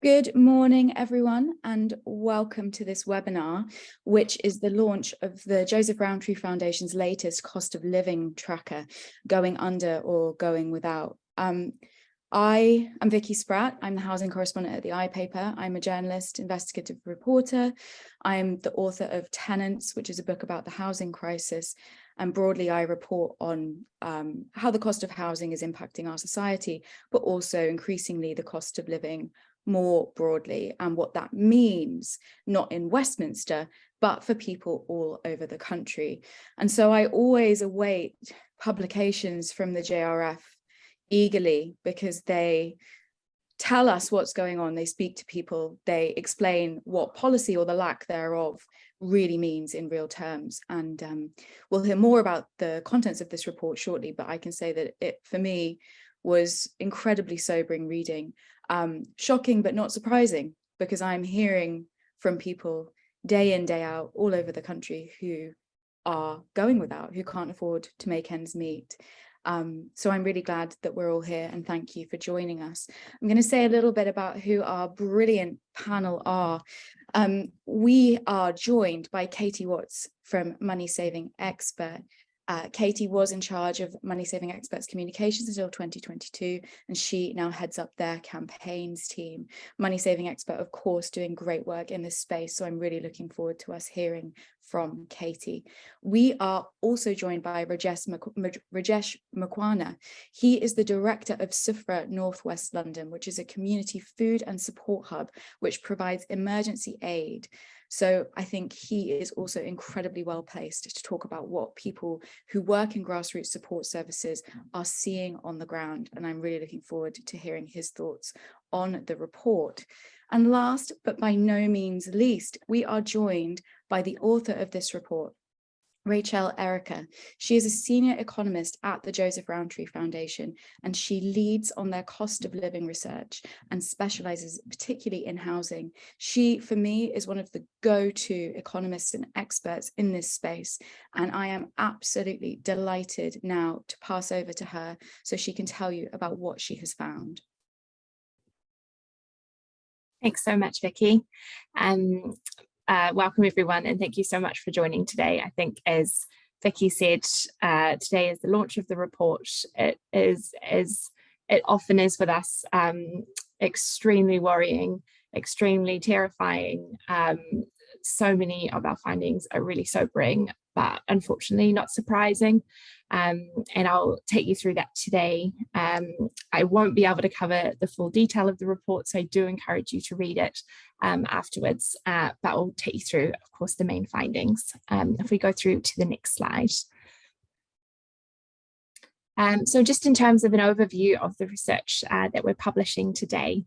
Good morning, everyone, and welcome to this webinar, which is the launch of the Joseph Rowntree Foundation's latest cost of living tracker, Going Under or Going Without. I am Vicky Spratt. I'm the housing correspondent at the iPaper. I'm a journalist, investigative reporter. I'm the author of Tenants, which is a book about the housing crisis. And broadly, I report on how the cost of housing is impacting our society, but also increasingly the cost of living more broadly and what that means, not in Westminster, but for people all over the country. And so I always await publications from the JRF eagerly because they tell us what's going on. They speak to people, they explain what policy or the lack thereof really means in real terms. And we'll hear more about the contents of this report shortly, but I can say that it, for me, was incredibly sobering reading. Shocking, but not surprising, because I'm hearing from people day in, day out, all over the country who are going without, who can't afford to make ends meet. So I'm really glad that we're all here, and thank you for joining us. I'm going to say a little bit about who our brilliant panel are. We are joined by Katie Watts from Money Saving Expert. Katie was in charge of Money Saving Experts communications until 2022, and she now heads up their campaigns team. Money Saving Expert, of course, doing great work in this space, so I'm really looking forward to us hearing from Katie. We are also joined by Rajesh Makwana. He is the director of Sufra Northwest London, which is a community food and support hub which provides emergency aid. So I think he is also incredibly well placed to talk about what people who work in grassroots support services are seeing on the ground. And I'm really looking forward to hearing his thoughts on the report. And last, but by no means least, we are joined by the author of this report, Rachelle Earwaker. She is a senior economist at the Joseph Rowntree Foundation, and she leads on their cost of living research and specializes particularly in housing. She, for me, is one of the go-to economists and experts in this space, and I am absolutely delighted now to pass over to her so she can tell you about what she has found. Thanks so much, Vicky. Welcome everyone, and thank you so much for joining today. I think, as Vicky said, today is the launch of the report. It is, as it often is with us, extremely worrying, extremely terrifying. So many of our findings are really sobering, but unfortunately not surprising. And I'll take you through that today. I won't be able to cover the full detail of the report, so I do encourage you to read it afterwards, but I'll take you through, of course, the main findings. If we go through to the next slide. So just in terms of an overview of the research that we're publishing today,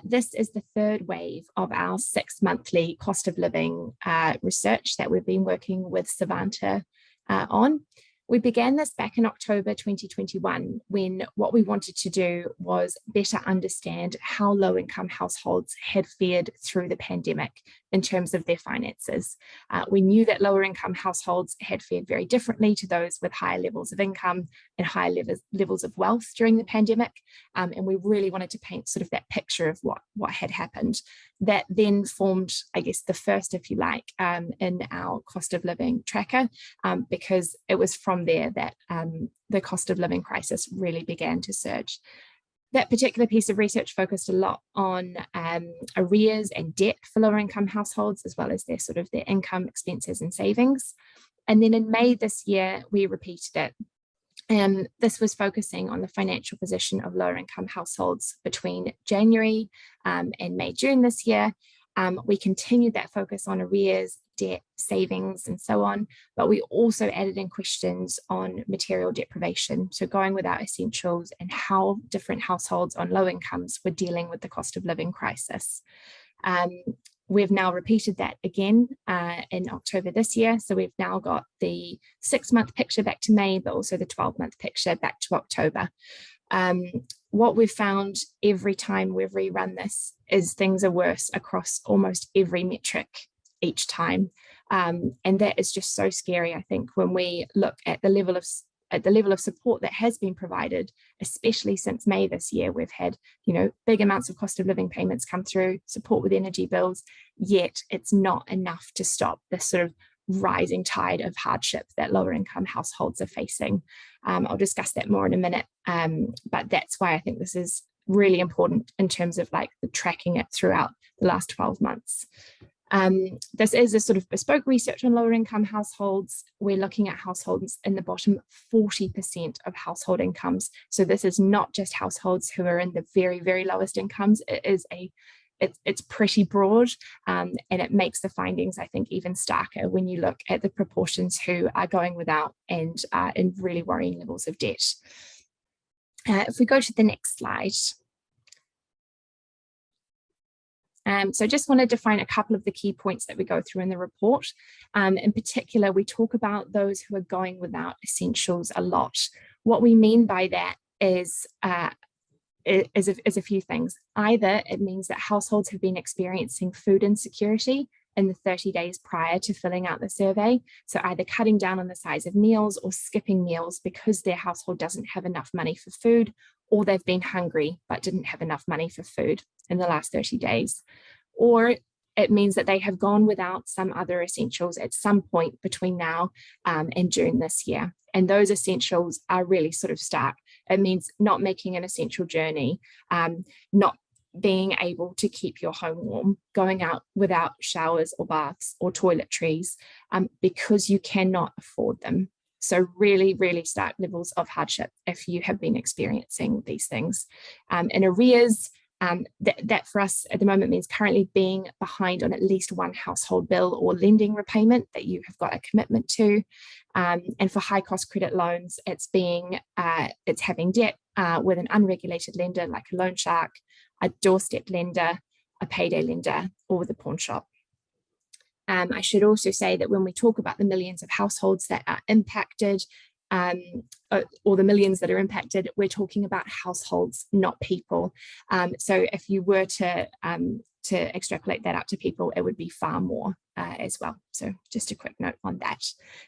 this is the third wave of our 6-monthly cost of living research that we've been working with Savanta on. We began this back in October 2021, when what we wanted to do was better understand how low-income households had fared through the pandemic in terms of their finances. We knew that lower-income households had fared very differently to those with higher levels of income and higher levels of wealth during the pandemic, and we really wanted to paint sort of that picture of what had happened. That then formed, I guess, the first, if you like, in our cost of living tracker, because it was from there that the cost of living crisis really began to surge. That particular piece of research focused a lot on arrears and debt for lower income households, as well as their income, expenses and savings. And then in May this year, we repeated it. This was focusing on the financial position of lower income households between January and May, June this year. We continued that focus on arrears, debt, savings, and so on, but we also added in questions on material deprivation, so going without essentials and how different households on low incomes were dealing with the cost of living crisis. We've now repeated that again in October this year, so we've now got the 6-month picture back to May, but also the 12-month picture back to October. What we've found every time we've rerun this is things are worse across almost every metric each time. And that is just so scary, I think, when we look at the level of at the level of support that has been provided, especially since May this year. We've had, big amounts of cost of living payments come through, support with energy bills, yet it's not enough to stop this sort of rising tide of hardship that lower income households are facing. I'll discuss that more in a minute, but that's why I think this is really important in terms of like the tracking it throughout the last 12 months. This is a sort of bespoke research on lower income households. We're looking at households in the bottom 40% of household incomes. So this is not just households who are in the very, very lowest incomes. It's pretty broad, and it makes the findings, I think, even starker when you look at the proportions who are going without and are in really worrying levels of debt. If we go to the next slide. So I just want to define a couple of the key points that we go through in the report. In particular, we talk about those who are going without essentials a lot. What we mean by that is a few things. Either it means that households have been experiencing food insecurity in the 30 days prior to filling out the survey. So either cutting down on the size of meals or skipping meals because their household doesn't have enough money for food, or they've been hungry but didn't have enough money for food in the last 30 days. Or it means that they have gone without some other essentials at some point between now and June this year. And those essentials are really sort of stark. It means not making an essential journey, not being able to keep your home warm, going out without showers or baths or toiletries because you cannot afford them. So really, really stark levels of hardship if you have been experiencing these things. In arrears, that for us at the moment means currently being behind on at least one household bill or lending repayment that you have got a commitment to. And for high cost credit loans, it's having debt with an unregulated lender like a loan shark, a doorstep lender, a payday lender, or with a pawn shop. I should also say that when we talk about the millions of households that are impacted, or the millions that are impacted, we're talking about households, not people. So if you were to extrapolate that out to people, it would be far more as well. So just a quick note on that.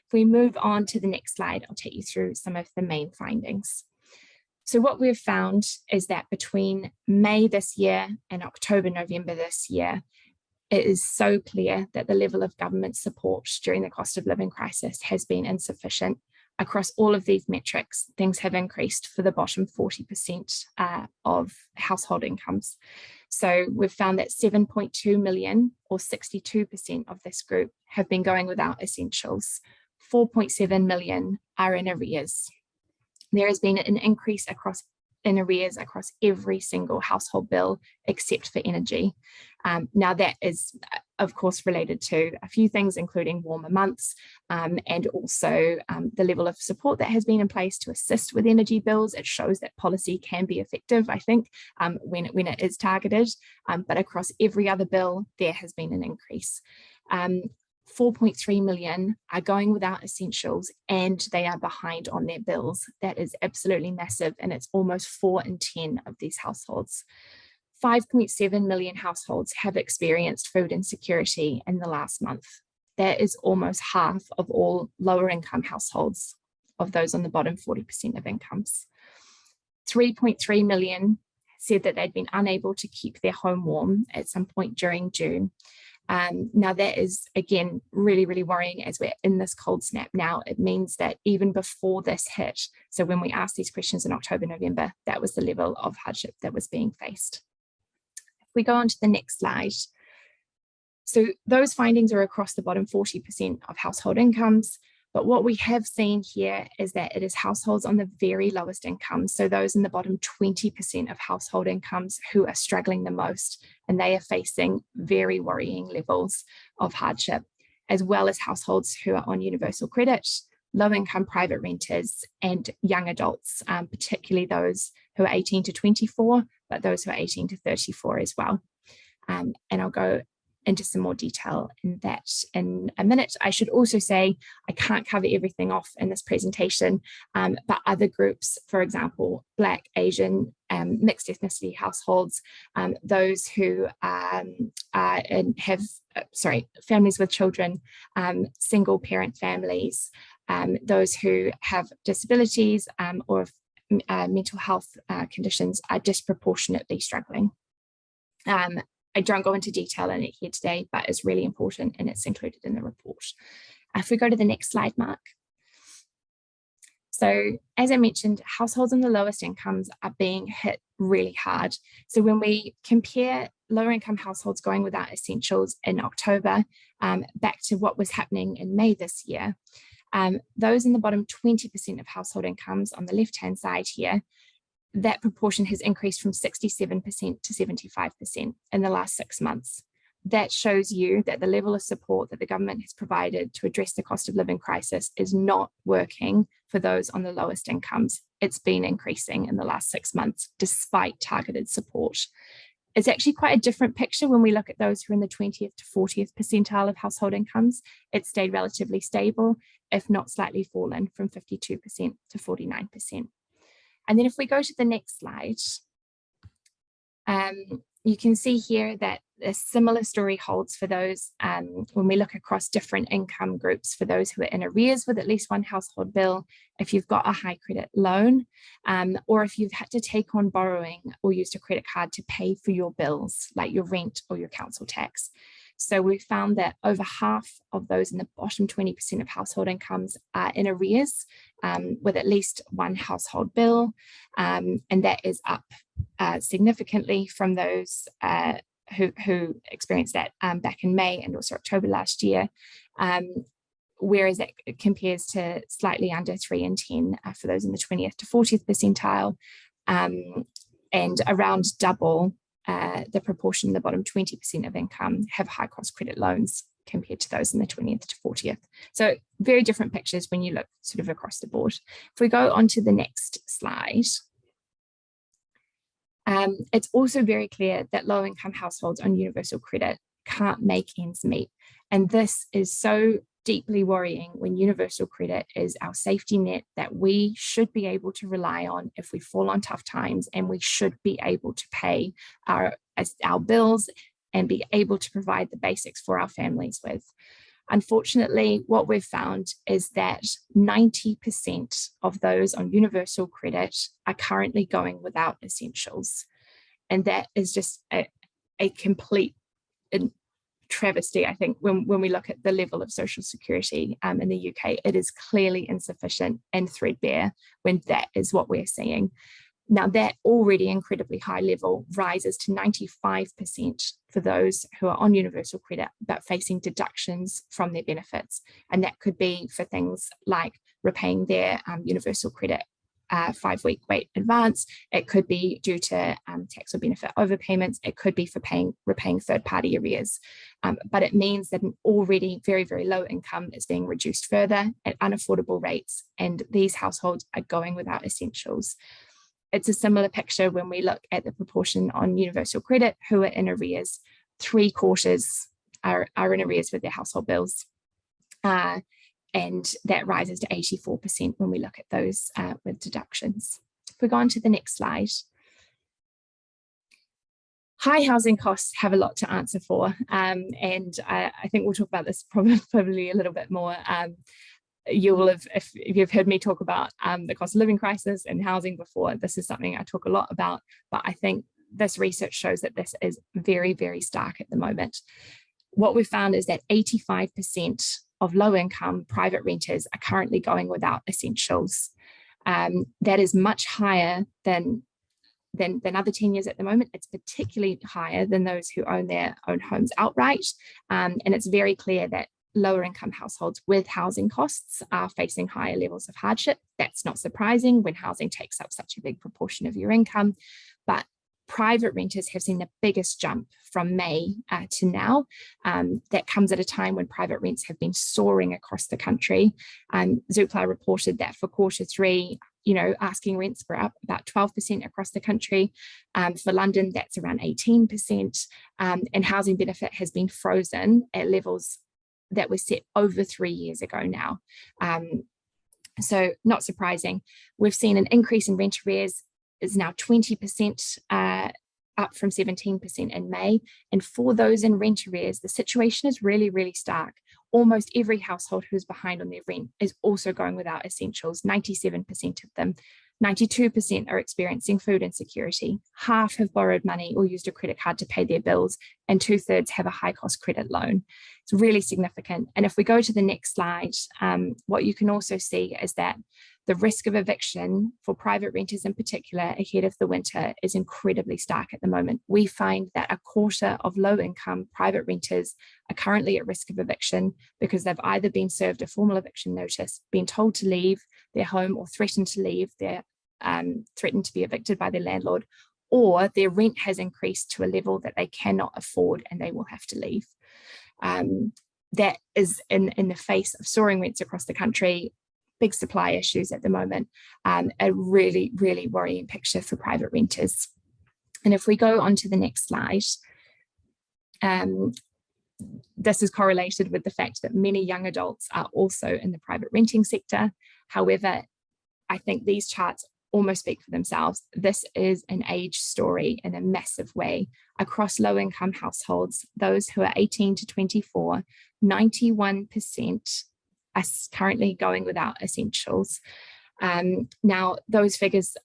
If we move on to the next slide, I'll take you through some of the main findings. So what we've found is that between May this year and October, November this year, it is so clear that the level of government support during the cost of living crisis has been insufficient. Across all of these metrics, things have increased for the bottom 40% of household incomes. So we've found that 7.2 million, or 62% of this group, have been going without essentials. 4.7 million are in arrears. There has been an increase in arrears across every single household bill except for energy. Now that is of course related to a few things, including warmer months and also the level of support that has been in place to assist with energy bills. It shows that policy can be effective, I think, when it is targeted, but across every other bill there has been an increase. 4.3 million are going without essentials and they are behind on their bills. That is absolutely massive, and it's almost 4 in 10 of these households. 5.7 million households have experienced food insecurity in the last month. That is almost half of all lower income households, of those on the bottom 40% of incomes. 3.3 million said that they'd been unable to keep their home warm at some point during June. Now that is, again, really, really worrying as we're in this cold snap now. It means that even before this hit, so when we asked these questions in October, November, that was the level of hardship that was being faced. If we go on to the next slide. So those findings are across the bottom 40% of household incomes. But what we have seen here is that it is households on the very lowest incomes, so those in the bottom 20% of household incomes, who are struggling the most, and they are facing very worrying levels of hardship, as well as households who are on universal credit, low-income private renters, and young adults, particularly those who are 18 to 24, but those who are 18 to 34 as well. And I'll go into some more detail in that in a minute. I should also say I can't cover everything off in this presentation, but other groups, for example, Black, Asian, mixed ethnicity households, those who have families with children, single parent families, those who have disabilities or mental health conditions are disproportionately struggling. I don't go into detail in it here today, but it's really important and it's included in the report. If we go to the next slide, Mark. So as I mentioned, households in the lowest incomes are being hit really hard. So when we compare lower income households going without essentials in October back to what was happening in May this year, those in the bottom 20% of household incomes on the left-hand side here, that proportion has increased from 67% to 75% in the last 6 months. That shows you that the level of support that the government has provided to address the cost of living crisis is not working for those on the lowest incomes. It's been increasing in the last 6 months, despite targeted support. It's actually quite a different picture when we look at those who are in the 20th to 40th percentile of household incomes. It's stayed relatively stable, if not slightly fallen from 52% to 49%. And then if we go to the next slide, you can see here that a similar story holds for those when we look across different income groups, for those who are in arrears with at least one household bill, if you've got a high credit loan, or if you've had to take on borrowing or used a credit card to pay for your bills, like your rent or your council tax. So we found that over half of those in the bottom 20% of household incomes are in arrears with at least one household bill, and that is up significantly from those who experienced that back in May and also October last year, whereas that compares to slightly under 3 in 10 for those in the 20th to 40th percentile, and around double the proportion in the bottom 20% of income have high cost credit loans compared to those in the 20th to 40th. So very different pictures when you look sort of across the board. If we go on to the next slide, it's also very clear that low income households on universal credit can't make ends meet. And this is so deeply worrying when universal credit is our safety net that we should be able to rely on if we fall on tough times, and we should be able to pay our bills and be able to provide the basics for our families with. Unfortunately, what we've found is that 90% of those on universal credit are currently going without essentials. And that is just a complete travesty, I think, when we look at the level of social security in the UK. It is clearly insufficient and threadbare when that is what we're seeing. Now, that already incredibly high level rises to 95% for those who are on universal credit but facing deductions from their benefits. And that could be for things like repaying their universal credit 5-week wait advance. It could be due to tax or benefit overpayments. It could be for repaying third-party arrears. But it means that an already very, very low income is being reduced further at unaffordable rates, and these households are going without essentials. It's a similar picture when we look at the proportion on universal credit who are in arrears. 3/4 are in arrears with their household bills. And that rises to 84% when we look at those with deductions. If we go on to the next slide. High housing costs have a lot to answer for, and I think we'll talk about this probably a little bit more. You will have, if you've heard me talk about the cost of living crisis and housing before, this is something I talk a lot about, but I think this research shows that this is very, very stark at the moment. What we've found is that 85% of low income private renters are currently going without essentials. That is much higher than other tenures at the moment. It's particularly higher than those who own their own homes outright. And it's very clear that lower income households with housing costs are facing higher levels of hardship. That's not surprising when housing takes up such a big proportion of your income, but private renters have seen the biggest jump from May to now. That comes at a time when private rents have been soaring across the country. Zoopla reported that for Q3, asking rents were up about 12% across the country. For London, that's around 18%. And housing benefit has been frozen at levels that were set over 3 years ago now. So not surprising. We've seen an increase in rent arrears is now 20% up from 17% in May. And for those in rent arrears, the situation is really, really stark. almost every household who's behind on their rent is also going without essentials. 97% of them. 92% are experiencing food insecurity. Half have borrowed money or used a credit card to pay their bills, and 2/3 have a high cost credit loan. It's really significant. And if we go to the next slide, what you can also see is that the risk of eviction for private renters in particular ahead of the winter is incredibly stark at the moment. We find that a quarter of low-income private renters are currently at risk of eviction because they've either been served a formal eviction notice, been told to leave their home, or threatened to leave, they're threatened to be evicted by their landlord, or their rent has increased to a level that they cannot afford and they will have to leave. That is in the face of soaring rents across the country, big supply issues at the moment, a really, really worrying picture for private renters. And if we go on to the next slide, this is correlated with the fact that many young adults are also in the private renting sector. However, I think these charts almost speak for themselves. This is an age story in a massive way. Across low-income households, those who are 18 to 24, 91% are currently going without essentials. Now, those figures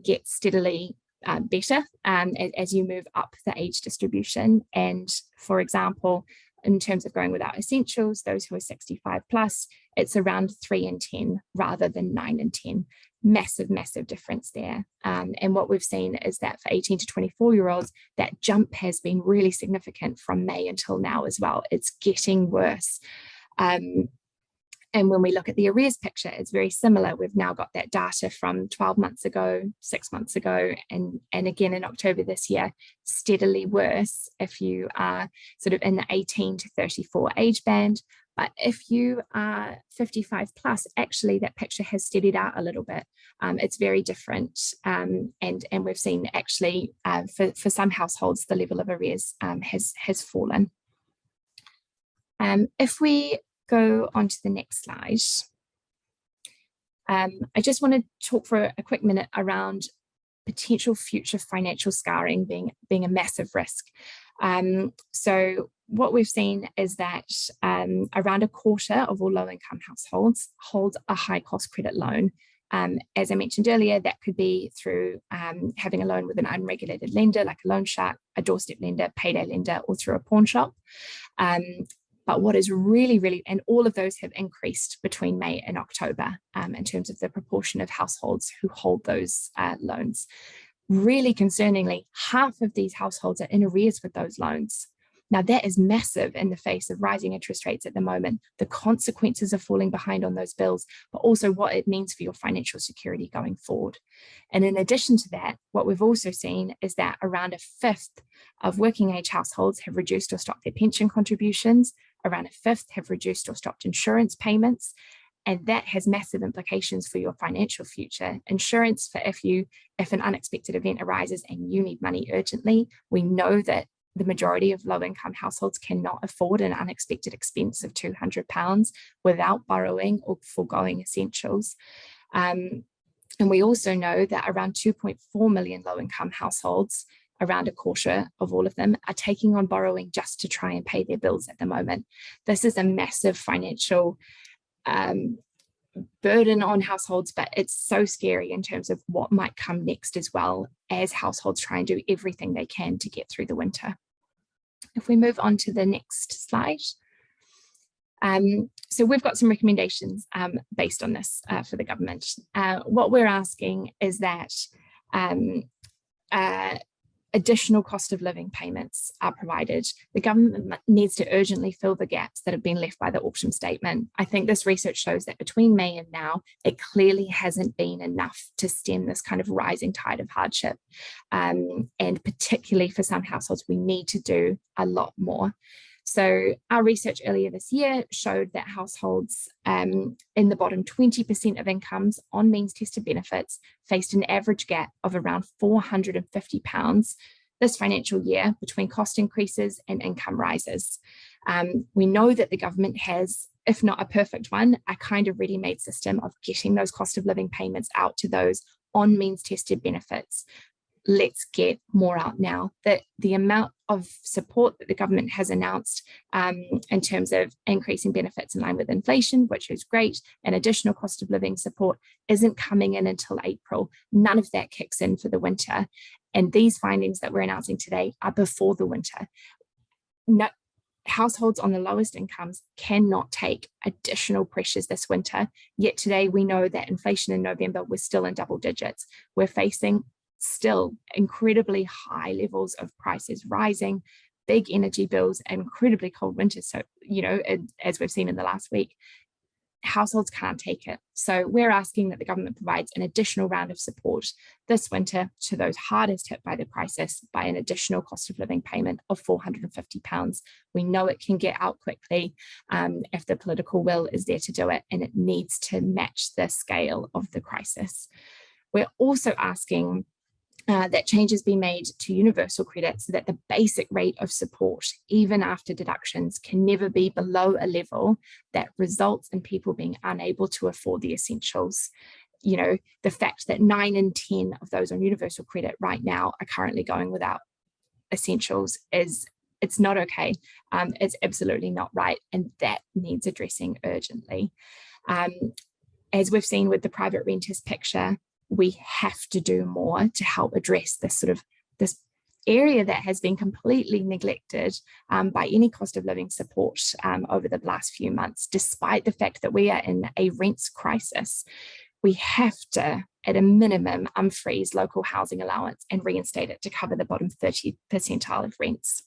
get steadily better as you move up the age distribution. And for example, in terms of going without essentials, those who are 65 plus, it's around 3 in 10 rather than 9 in 10. Massive, massive difference there. And what we've seen is that for 18 to 24-year-olds, that jump has been really significant from May until now as well. It's getting worse. And when we look at the arrears picture, it's very similar. We've now got that data from 12 months ago, 6 months ago, and again in October this year, steadily worse if you are sort of in the 18 to 34 age band. But if you are 55 plus, actually that picture has steadied out a little bit. It's very different. And we've seen actually for some households, the level of arrears has fallen. If we go on to the next slide. I just want to talk for a quick minute around potential future financial scarring being a massive risk. So what we've seen is that around a quarter of all low-income households hold a high-cost credit loan. As I mentioned earlier, that could be through having a loan with an unregulated lender like a loan shark, a doorstep lender, payday lender, or through a pawn shop. But what is really, and all of those have increased between May and October in terms of the proportion of households who hold those loans. Really concerningly, half of these households are in arrears with those loans. Now that is massive in the face of rising interest rates at the moment, the consequences of falling behind on those bills, but also what it means for your financial security going forward. And in addition to that, what we've also seen is that around a fifth of working age households have reduced or stopped their pension contributions, around a fifth have reduced or stopped insurance payments, and that has massive implications for your financial future. Insurance for if an unexpected event arises and you need money urgently. We know that the majority of low-income households cannot afford an unexpected expense of £200 without borrowing or foregoing essentials. And we also know that around 2.4 million low-income households, around a quarter of all of them, are taking on borrowing just to try and pay their bills at the moment. This is a massive financial burden on households, but it's so scary in terms of what might come next as well as households try and do everything they can to get through the winter. If we move on to the next slide. So we've got some recommendations based on this for the government. What we're asking is that additional cost of living payments are provided. The government needs to urgently fill the gaps that have been left by the autumn statement. I think this research shows that between May and now, it clearly hasn't been enough to stem this kind of rising tide of hardship. And particularly for some households, we need to do a lot more. So our research earlier this year showed that households in the bottom 20% of incomes on means tested benefits faced an average gap of around £450 this financial year between cost increases and income rises. We know that the government has, if not a perfect one, a kind of ready-made system of getting those cost of living payments out to those on means tested benefits. let's get more out now. That the amount of support that the government has announced in terms of increasing benefits in line with inflation, which is great, and additional cost of living support isn't coming in until April. None of that kicks in for the winter. And these findings that we're announcing today are before the winter. No, households on the lowest incomes cannot take additional pressures this winter. Yet today we know that inflation in November was still in double digits. We're facing still incredibly high levels of prices rising, big energy bills, and incredibly cold winters. So, as we've seen in the last week, households can't take it. So we're asking that the government provides an additional round of support this winter to those hardest hit by the crisis by an additional cost of living payment of £450. We know it can get out quickly if the political will is there to do it, and it needs to match the scale of the crisis. We're also asking that changes be made to universal credit so that the basic rate of support, even after deductions, can never be below a level that results in people being unable to afford the essentials. The fact that 9 in 10 of those on universal credit right now are currently going without essentials it's not okay. It's absolutely not right, and that needs addressing urgently. As we've seen with the private renters picture, we have to do more to help address this area that has been completely neglected by any cost of living support over the last few months, despite the fact that we are in a rents crisis. We have to, at a minimum, unfreeze local housing allowance and reinstate it to cover the bottom 30 percentile of rents.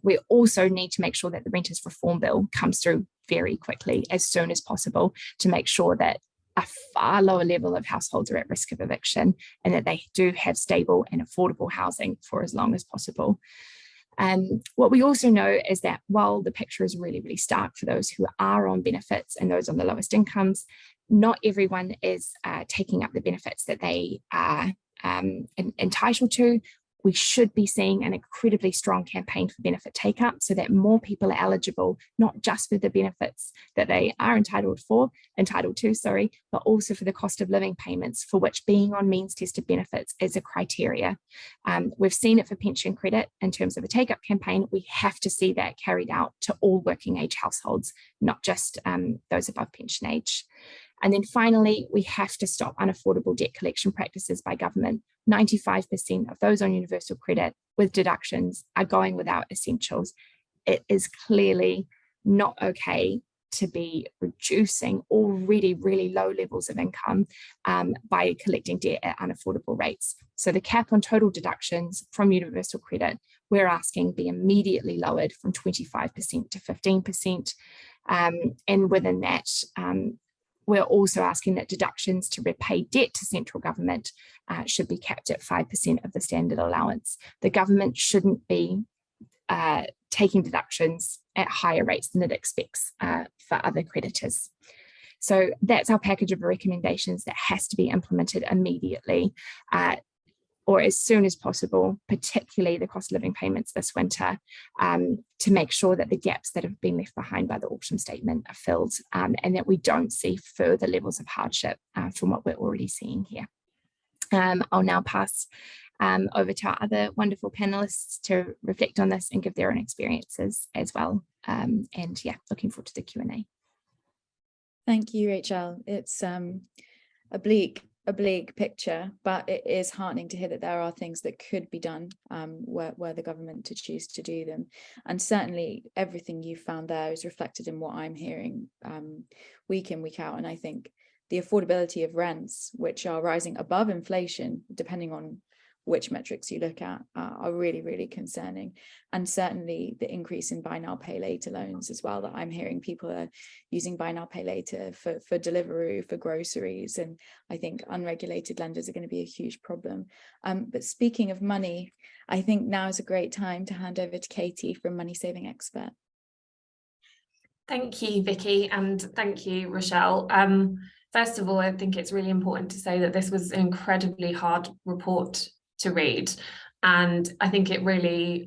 We also need to make sure that the Renters Reform Bill comes through very quickly, as soon as possible, to make sure that a far lower level of households are at risk of eviction and that they do have stable and affordable housing for as long as possible. What we also know is that while the picture is really, really stark for those who are on benefits and those on the lowest incomes, not everyone is taking up the benefits that they are entitled to. We should be seeing an incredibly strong campaign for benefit take-up so that more people are eligible, not just for the benefits that they are entitled to, but also for the cost of living payments, for which being on means-tested benefits is a criteria. We've seen it for pension credit in terms of a take-up campaign. We have to see that carried out to all working age households, not just those above pension age. And then finally, we have to stop unaffordable debt collection practices by government. 95% of those on universal credit with deductions are going without essentials. It is clearly not okay to be reducing already really low levels of income by collecting debt at unaffordable rates. So the cap on total deductions from universal credit, we're asking be immediately lowered from 25% to 15%. And within that, we're also asking that deductions to repay debt to central government should be capped at 5% of the standard allowance. The government shouldn't be taking deductions at higher rates than it expects for other creditors. So that's our package of recommendations that has to be implemented immediately or as soon as possible, particularly the cost of living payments this winter, to make sure that the gaps that have been left behind by the autumn statement are filled and that we don't see further levels of hardship from what we're already seeing here. I'll now pass over to our other wonderful panelists to reflect on this and give their own experiences as well. And yeah, looking forward to the Q&A. Thank you, Rachelle. It's a bleak picture, but it is heartening to hear that there are things that could be done were the government to choose to do them. And certainly everything you found there is reflected in what I'm hearing week in, week out. And I think the affordability of rents, which are rising above inflation, depending on which metrics you look at, are really, really concerning. And certainly the increase in buy now, pay later loans as well, that I'm hearing people are using buy now, pay later for Deliveroo, for groceries. And I think unregulated lenders are going to be a huge problem. But speaking of money, I think now is a great time to hand over to Katie from Money Saving Expert. Thank you, Vicky, and thank you, Rachelle. First of all, I think it's really important to say that this was an incredibly hard report to read, and I think it really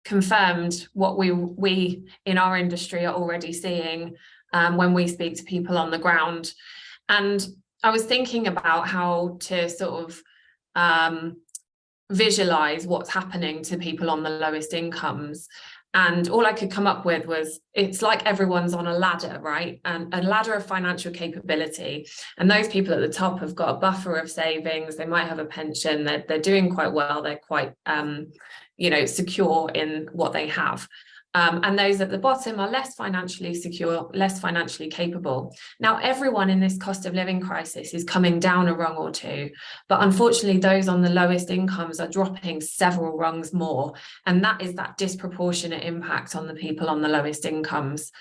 confirmed what we in our industry are already seeing when we speak to people on the ground. And I was thinking about how to sort of visualize what's happening to people on the lowest incomes. And all I could come up with was, it's like everyone's on a ladder, right? And a ladder of financial capability. And those people at the top have got a buffer of savings. They might have a pension. They're doing quite well. They're quite, secure in what they have. And those at the bottom are less financially secure, less financially capable. Now, everyone in this cost of living crisis is coming down a rung or two, but unfortunately, those on the lowest incomes are dropping several rungs more. And that is that disproportionate impact on the people on the lowest incomes.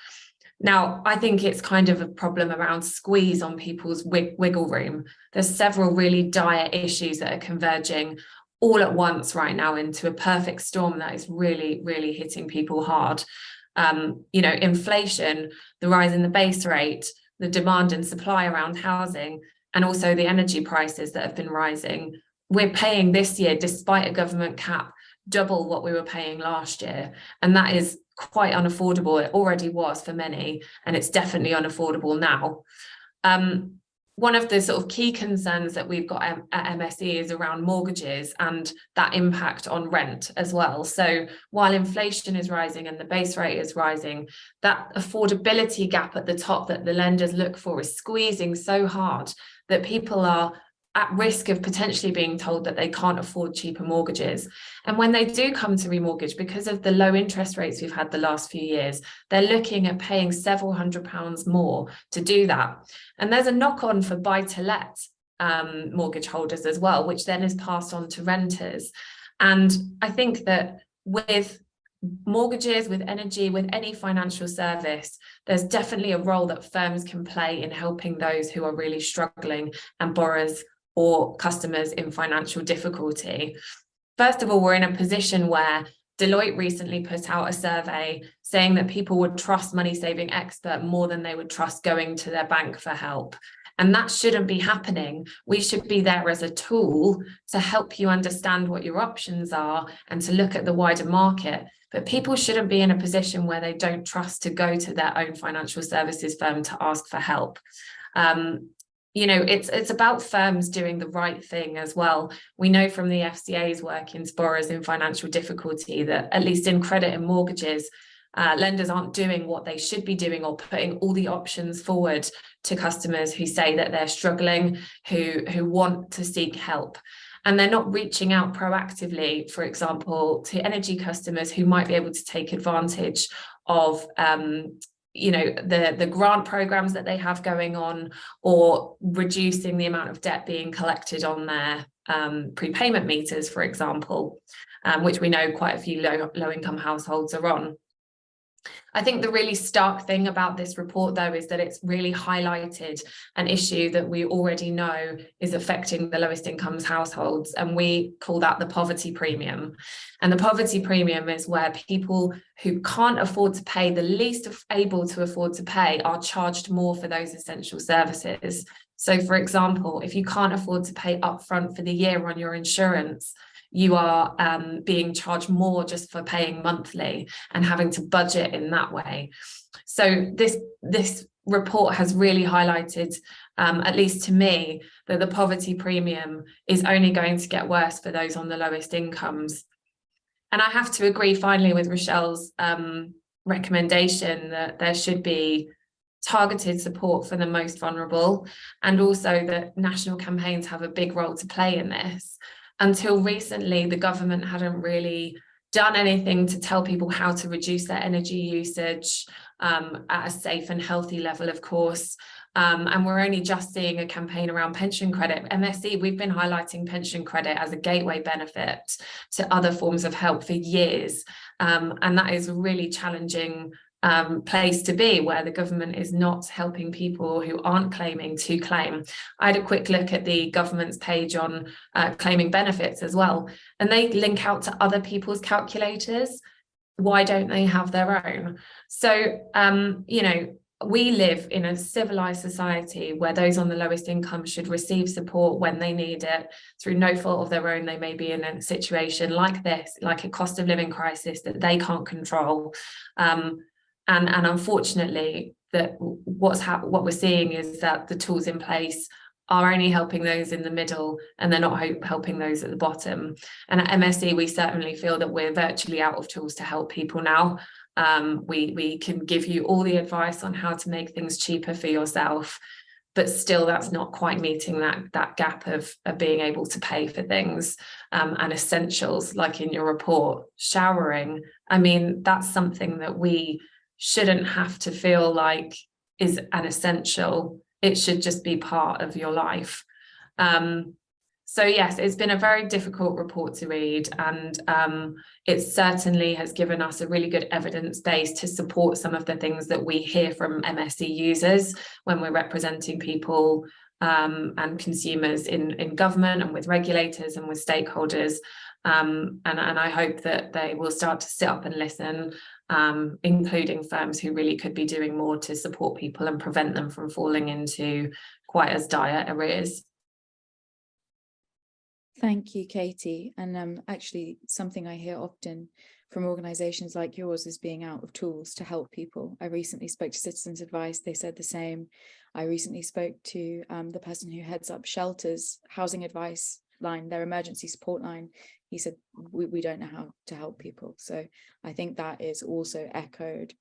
Now, I think it's kind of a problem around squeeze on people's wiggle room. There's several really dire issues that are converging all at once right now into a perfect storm that is really, really hitting people hard. Inflation, the rise in the base rate, the demand and supply around housing, and also the energy prices that have been rising. We're paying this year, despite a government cap, double what we were paying last year. And that is quite unaffordable. It already was for many, and it's definitely unaffordable now. One of the sort of key concerns that we've got at MSE is around mortgages and that impact on rent as well. So while inflation is rising and the base rate is rising, that affordability gap at the top that the lenders look for is squeezing so hard that people are at risk of potentially being told that they can't afford cheaper mortgages. And when they do come to remortgage, because of the low interest rates we've had the last few years, they're looking at paying several £100s more to do that. And there's a knock-on for buy-to-let mortgage holders as well, which then is passed on to renters. And I think that with mortgages, with energy, with any financial service, there's definitely a role that firms can play in helping those who are really struggling and borrowers or customers in financial difficulty. First of all, we're in a position where Deloitte recently put out a survey saying that people would trust Money Saving Expert more than they would trust going to their bank for help. And that shouldn't be happening. We should be there as a tool to help you understand what your options are and to look at the wider market. But people shouldn't be in a position where they don't trust to go to their own financial services firm to ask for help. It's about firms doing the right thing as well. We know from the FCA's work into borrowers in financial difficulty that, at least in credit and mortgages, lenders aren't doing what they should be doing or putting all the options forward to customers who say that they're struggling, who want to seek help. And they're not reaching out proactively, for example, to energy customers who might be able to take advantage of the grant programs that they have going on, or reducing the amount of debt being collected on their prepayment meters, for example, which we know quite a few low-income households are on. I think the really stark thing about this report, though, is that it's really highlighted an issue that we already know is affecting the lowest incomes households, and we call that the poverty premium. And the poverty premium is where people who can't afford to pay, the least able to afford to pay, are charged more for those essential services. So, for example, if you can't afford to pay upfront for the year on your insurance, you are being charged more just for paying monthly and having to budget in that way. So this report has really highlighted, at least to me, that the poverty premium is only going to get worse for those on the lowest incomes. And I have to agree finally with Rachelle's recommendation that there should be targeted support for the most vulnerable, and also that national campaigns have a big role to play in this. Until recently, the government hadn't really done anything to tell people how to reduce their energy usage at a safe and healthy level, of course. And we're only just seeing a campaign around pension credit. MSE, we've been highlighting pension credit as a gateway benefit to other forms of help for years. And that is a really challenging place to be, where the government is not helping people who aren't claiming to claim. I had a quick look at the government's page on claiming benefits as well, and they link out to other people's calculators. Why don't they have their own? So, we live in a civilized society where those on the lowest income should receive support when they need it through no fault of their own. They may be in a situation like this, like a cost of living crisis that they can't control. And unfortunately, that what we're seeing is that the tools in place are only helping those in the middle, and they're not helping those at the bottom. And at MSE, we certainly feel that we're virtually out of tools to help people now. We can give you all the advice on how to make things cheaper for yourself, but still that's not quite meeting that gap of being able to pay for things, and essentials, like in your report, showering. I mean, that's something that we shouldn't have to feel like is an essential. It should just be part of your life. So yes, it's been a very difficult report to read, and it certainly has given us a really good evidence base to support some of the things that we hear from MSE users when we're representing people and consumers in government and with regulators and with stakeholders. And I hope that they will start to sit up and listen, including firms who really could be doing more to support people and prevent them from falling into quite as dire arrears. Thank you, Katie. And actually, something I hear often from organisations like yours is being out of tools to help people. I recently spoke to Citizens Advice. They said the same. I recently spoke to the person who heads up Shelter's housing advice line, their emergency support line. He said, we don't know how to help people. So I think that is also echoed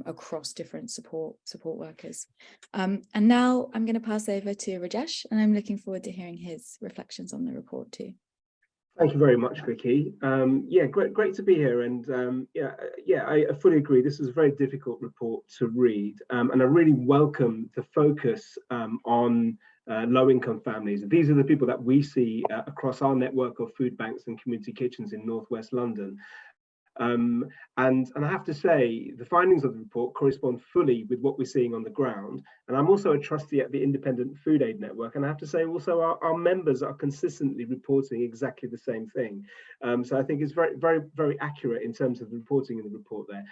across different support workers. And now I'm going to pass over to Rajesh, and I'm looking forward to hearing his reflections on the report too. Thank you very much, Vicky. Yeah, great to be here. And I fully agree. This is a very difficult report to read, and I really welcome the focus on low-income families. These are the people that we see across our network of food banks and community kitchens in Northwest London. And I have to say, the findings of the report correspond fully with what we're seeing on the ground. And I'm also a trustee at the Independent Food Aid Network, and I have to say also our members are consistently reporting exactly the same thing. So I think it's very accurate in terms of the reporting in the report there.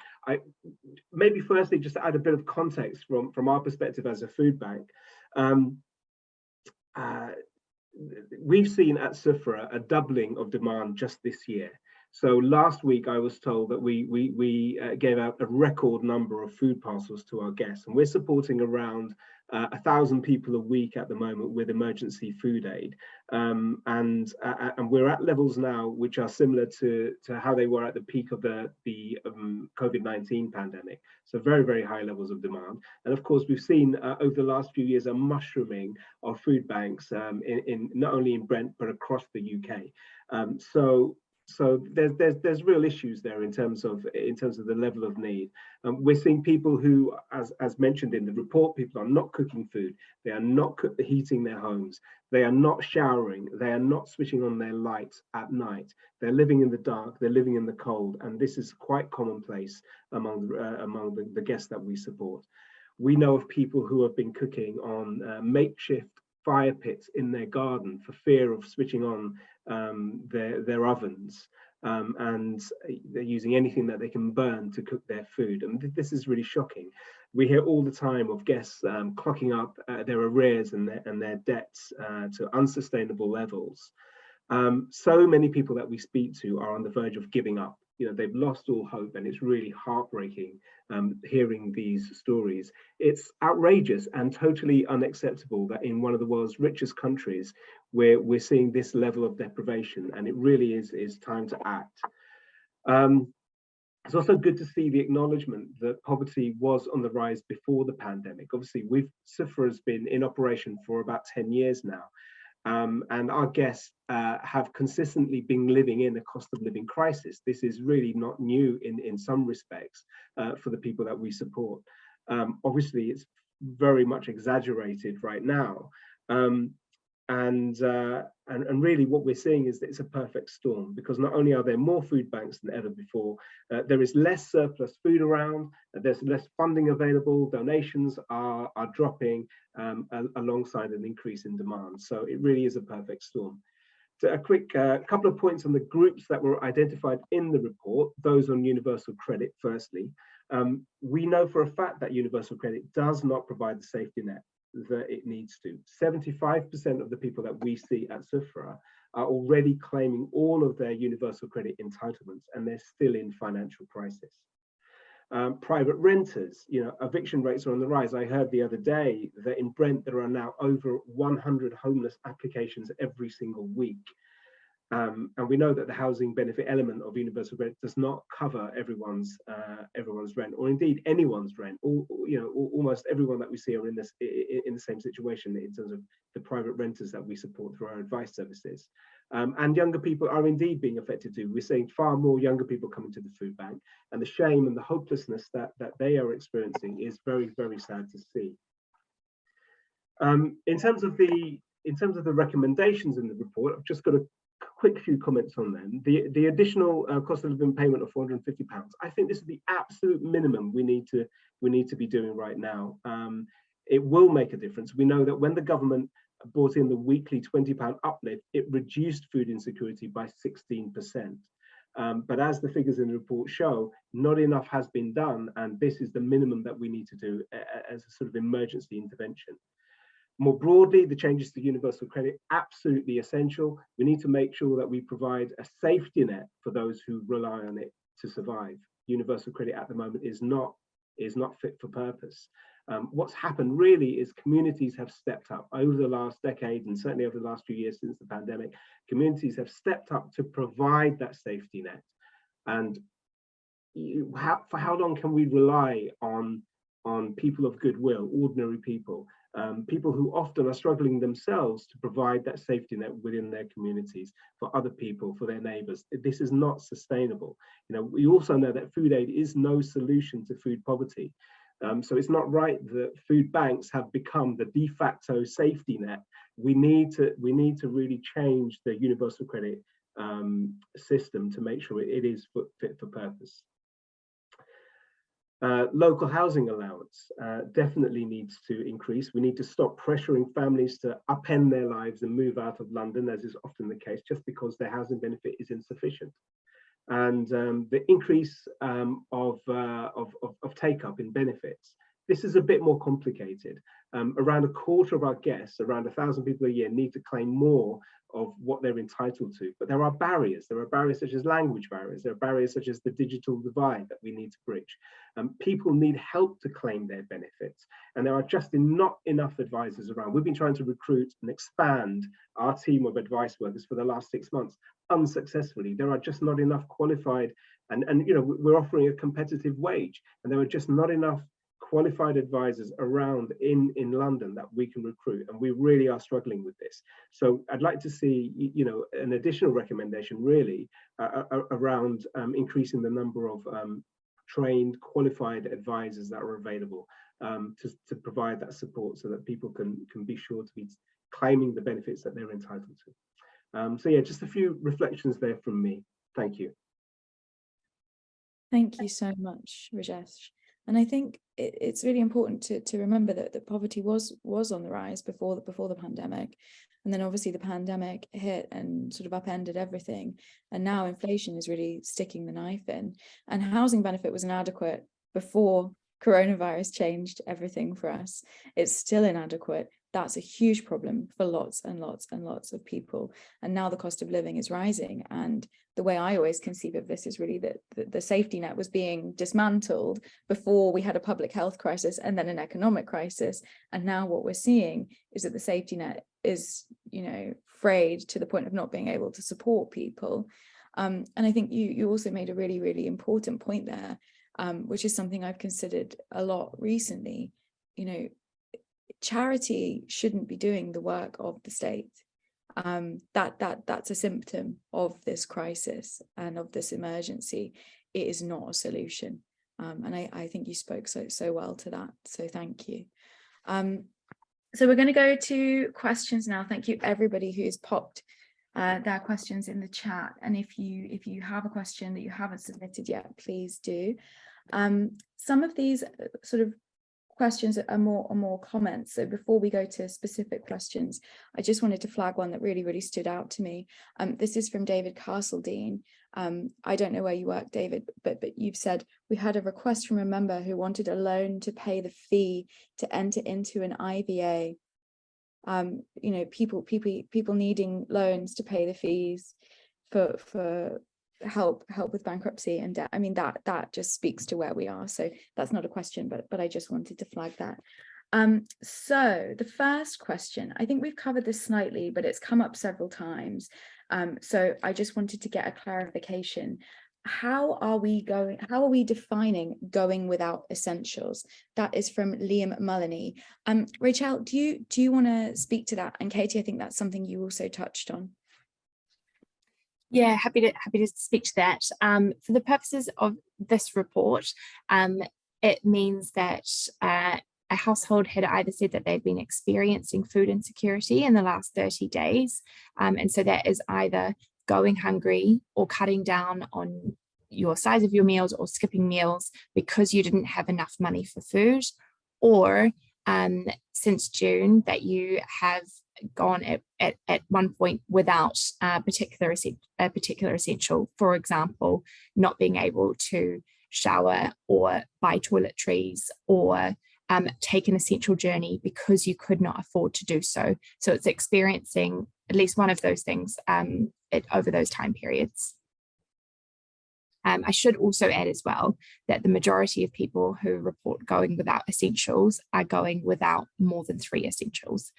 Maybe firstly, just to add a bit of context from our perspective as a food bank. We've seen at SUFRA a doubling of demand just this year. So last week I was told that we gave out a record number of food parcels to our guests, and we're supporting around 1,000 people a week at the moment with emergency food aid, and we're at levels now which are similar to how they were at the peak of the COVID-19 pandemic. So very high levels of demand, and of course we've seen over the last few years a mushrooming of food banks in not only in Brent but across the UK. So there's real issues there in terms of the level of need. We're seeing people who, as mentioned in the report, people are not cooking food, they are not heating their homes, they are not showering, they are not switching on their lights at night. They're living in the dark, they're living in the cold, and this is quite commonplace among the guests that we support. We know of people who have been cooking on makeshift fire pits in their garden for fear of switching on their ovens, and they're using anything that they can burn to cook their food. And this is really shocking. We hear all the time of guests clocking up their arrears and their debts to unsustainable levels. So many people that we speak to are on the verge of giving up. You know, they've lost all hope, and it's really heartbreaking hearing these stories. It's outrageous and totally unacceptable that in one of the world's richest countries, we're seeing this level of deprivation, and it really is time to act. It's also good to see the acknowledgement that poverty was on the rise before the pandemic. Obviously, SUFRA has been in operation for about 10 years now. And our guests have consistently been living in a cost of living crisis. This is really not new in some respects for the people that we support. Obviously, it's very much exaggerated right now. And really what we're seeing is that it's a perfect storm, because not only are there more food banks than ever before, there is less surplus food around, there's less funding available, donations are dropping alongside an increase in demand. So it really is a perfect storm. So a quick couple of points on the groups that were identified in the report, those on universal credit firstly. We know for a fact that universal credit does not provide the safety net that it needs to. 75% of the people that we see at SUFRA are already claiming all of their universal credit entitlements, and they're still in financial crisis. Private renters, eviction rates are on the rise. I heard the other day that in Brent there are now over 100 homeless applications every single week. And we know that the housing benefit element of universal rent does not cover everyone's rent, or indeed anyone's rent. Almost everyone that we see are in the same situation in terms of the private renters that we support through our advice services. And younger people are indeed being affected too. We're seeing far more younger people coming to the food bank, and the shame and the hopelessness that they are experiencing is very, very sad to see. In terms of the recommendations in the report, I've just got a quick few comments on them. The additional cost of living payment of £450. I think this is the absolute minimum we need to be doing right now. It will make a difference. We know that when the government brought in the weekly £20 uplift, it reduced food insecurity by 16%. But as the figures in the report show, not enough has been done, and this is the minimum that we need to do as a sort of emergency intervention. More broadly, the changes to universal credit, absolutely essential. We need to make sure that we provide a safety net for those who rely on it to survive. Universal credit at the moment is not fit for purpose. What's happened really is communities have stepped up over the last decade, and certainly over the last few years since the pandemic. Communities have stepped up to provide that safety net. And for how long can we rely on people of goodwill, ordinary people, people who often are struggling themselves to provide that safety net within their communities for other people, for their neighbours? This is not sustainable. We also know that food aid is no solution to food poverty. So it's not right that food banks have become the de facto safety net. We need to really change the universal credit system to make sure it is fit for purpose. Local housing allowance definitely needs to increase. We need to stop pressuring families to upend their lives and move out of London, as is often the case, just because their housing benefit is insufficient. And the increase of take-up in benefits. This is a bit more complicated. Around a quarter of our guests, around 1,000 people a year, need to claim more of what they're entitled to. But there are barriers. There are barriers such as language barriers. There are barriers such as the digital divide that we need to bridge. People need help to claim their benefits, and there are just not enough advisors around. We've been trying to recruit and expand our team of advice workers for the last 6 months, unsuccessfully. There are just not enough qualified, and we're offering a competitive wage, and there are just not enough qualified advisors around in London that we can recruit, and we really are struggling with this. So I'd like to see an additional recommendation really around increasing the number of trained qualified advisors that are available to provide that support, so that people can be sure to be claiming the benefits that they're entitled to. So yeah, just a few reflections there from me. Thank you. Thank you so much, Rajesh. And I think it's really important to remember that poverty was on the rise before the pandemic. And then obviously the pandemic hit and sort of upended everything. And now inflation is really sticking the knife in. And housing benefit was inadequate before coronavirus changed everything for us. It's still inadequate. That's a huge problem for lots and lots and lots of people. And now the cost of living is rising. And the way I always conceive of this is really that the safety net was being dismantled before we had a public health crisis and then an economic crisis. And now what we're seeing is that the safety net is, frayed to the point of not being able to support people. And I think you also made a really, really important point there, which is something I've considered a lot recently. Charity shouldn't be doing the work of the state. That's a symptom of this crisis and of this emergency. It is not a solution. And I think you spoke so well to that. So thank you. So we're going to go to questions now. Thank you everybody who's popped their questions in the chat. And if you have a question that you haven't submitted yet, please do. Some of these sort of questions are more comments. So before we go to specific questions, I just wanted to flag one that really, really stood out to me. This is from David Castledine. I don't know where you work, David, but you've said, we had a request from a member who wanted a loan to pay the fee to enter into an IVA. People needing loans to pay the fees for help with bankruptcy and debt. I mean, that just speaks to where we are. So that's not a question, but I just wanted to flag that. So the first question, I think we've covered this slightly, but it's come up several times. So I just wanted to get a clarification. How are we defining going without essentials? That is from Liam Mullany. Rachelle, do you want to speak to that? And Katie, I think that's something you also touched on. Yeah, happy to speak to that. For the purposes of this report, it means that a household had either said that they'd been experiencing food insecurity in the last 30 days. And so that is either going hungry or cutting down on your size of your meals or skipping meals because you didn't have enough money for food, or since June that you have gone at one point without a particular essential, for example, not being able to shower or buy toiletries or take an essential journey because you could not afford to do so. So it's experiencing at least one of those things over those time periods. I should also add as well that the majority of people who report going without essentials are going without more than 3 essentials.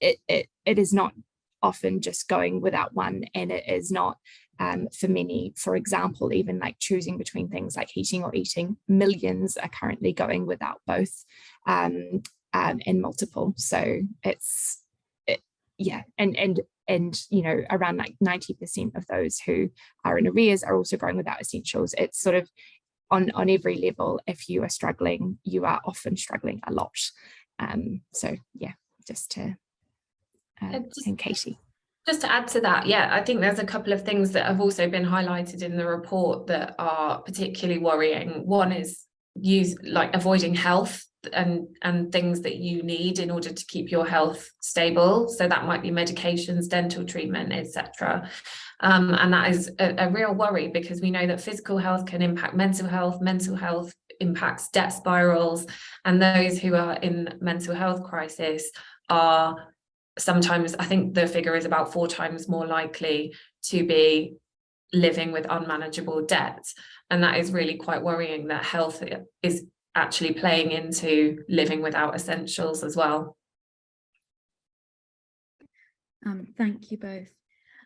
It is not often just going without one, and it is not for many, for example, even like choosing between things like heating or eating. Millions are currently going without both and multiple. So and you know, around like 90% of those who are in arrears are also going without essentials. It's sort of on every level. If you are struggling, you are often struggling a lot. So yeah, just to and Katie. Just to add to that, yeah, I think there's a couple of things that have also been highlighted in the report that are particularly worrying. One is avoiding health and things that you need in order to keep your health stable. So that might be medications, dental treatment, etc. And that is a real worry, because we know that physical health can impact mental health impacts debt spirals, and those who are in mental health crisis are sometimes, I think the figure is about 4 times more likely to be living with unmanageable debt. And that is really quite worrying, that health is actually playing into living without essentials as well. Thank you both.